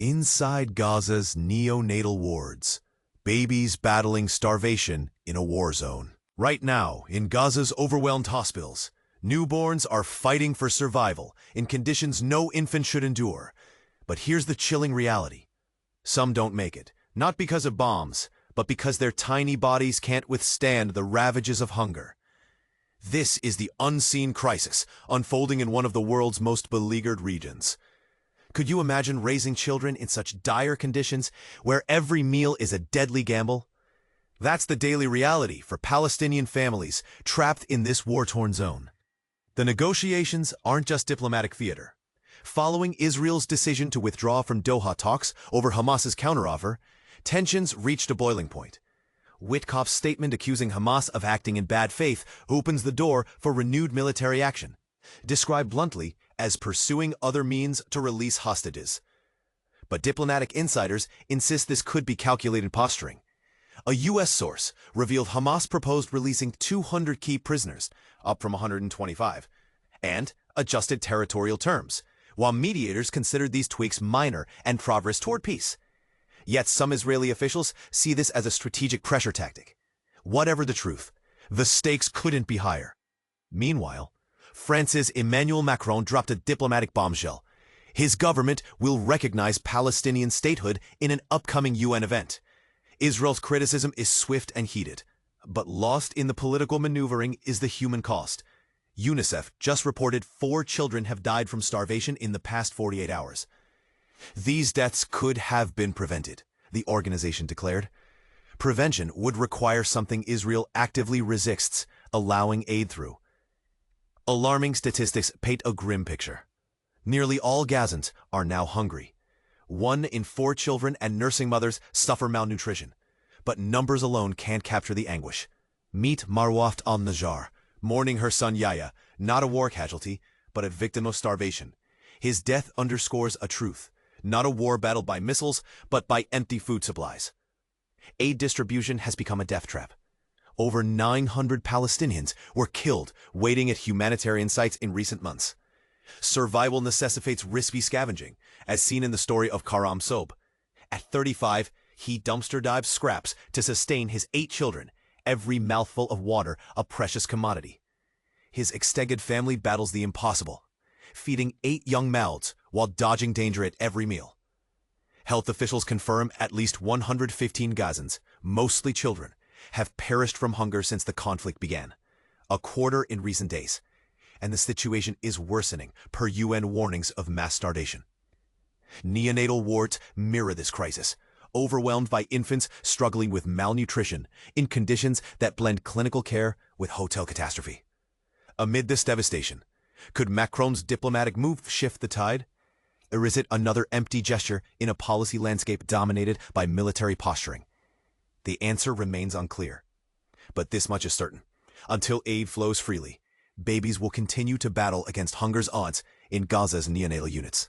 Inside Gaza's neonatal wards, babies battling starvation in a war zone. Right now, in Gaza's overwhelmed hospitals, newborns are fighting for survival in conditions no infant should endure. But here's the chilling reality. Some don't make it, not because of bombs, but because their tiny bodies can't withstand the ravages of hunger. This is the unseen crisis unfolding in one of the world's most beleaguered regions. Could you imagine raising children in such dire conditions where every meal is a deadly gamble? That's the daily reality for Palestinian families trapped in this war-torn zone. The negotiations aren't just diplomatic theater. Following Israel's decision to withdraw from Doha talks over Hamas's counteroffer, tensions reached a boiling point. Witkoff's statement accusing Hamas of acting in bad faith opens the door for renewed military action, described bluntly as pursuing other means to release hostages. But diplomatic insiders insist this could be calculated posturing. A U.S. source revealed Hamas proposed releasing 200 key prisoners, up from 125, and adjusted territorial terms, while mediators considered these tweaks minor and progress toward peace. Yet some Israeli officials see this as a strategic pressure tactic. Whatever the truth, the stakes couldn't be higher. Meanwhile, France's Emmanuel Macron dropped a diplomatic bombshell. His government will recognize Palestinian statehood in an upcoming UN event. Israel's criticism is swift and heated, but lost in the political maneuvering is the human cost. UNICEF just reported 4 children have died from starvation in the past 48 hours. These deaths could have been prevented, the organization declared. Prevention would require something Israel actively resists allowing aid through. Alarming statistics paint a grim picture. Nearly all Gazans are now hungry. 1 in 4 children and nursing mothers suffer malnutrition. But numbers alone can't capture the anguish. Meet Marwafd Al-Najjar, mourning her son Yaya, not a war casualty, but a victim of starvation. His death underscores a truth. Not a war battled by missiles, but by empty food supplies. Aid distribution has become a death trap. Over 900 Palestinians were killed waiting at humanitarian sites in recent months. Survival necessitates risky scavenging, as seen in the story of Karam Sobh. At 35, he dumpster dives scraps to sustain his 8 children, every mouthful of water a precious commodity. His extended family battles the impossible, feeding 8 young mouths while dodging danger at every meal. Health officials confirm at least 115 Gazans, mostly children, have perished from hunger since the conflict began, a quarter in recent days, and the situation is worsening per UN warnings of mass starvation. Neonatal wards mirror this crisis, overwhelmed by infants struggling with malnutrition in conditions that blend clinical care with hotel catastrophe. Amid this devastation, could Macron's diplomatic move shift the tide? Or is it another empty gesture in a policy landscape dominated by military posturing? The answer remains unclear. But this much is certain. Until aid flows freely, babies will continue to battle against hunger's odds in Gaza's neonatal units.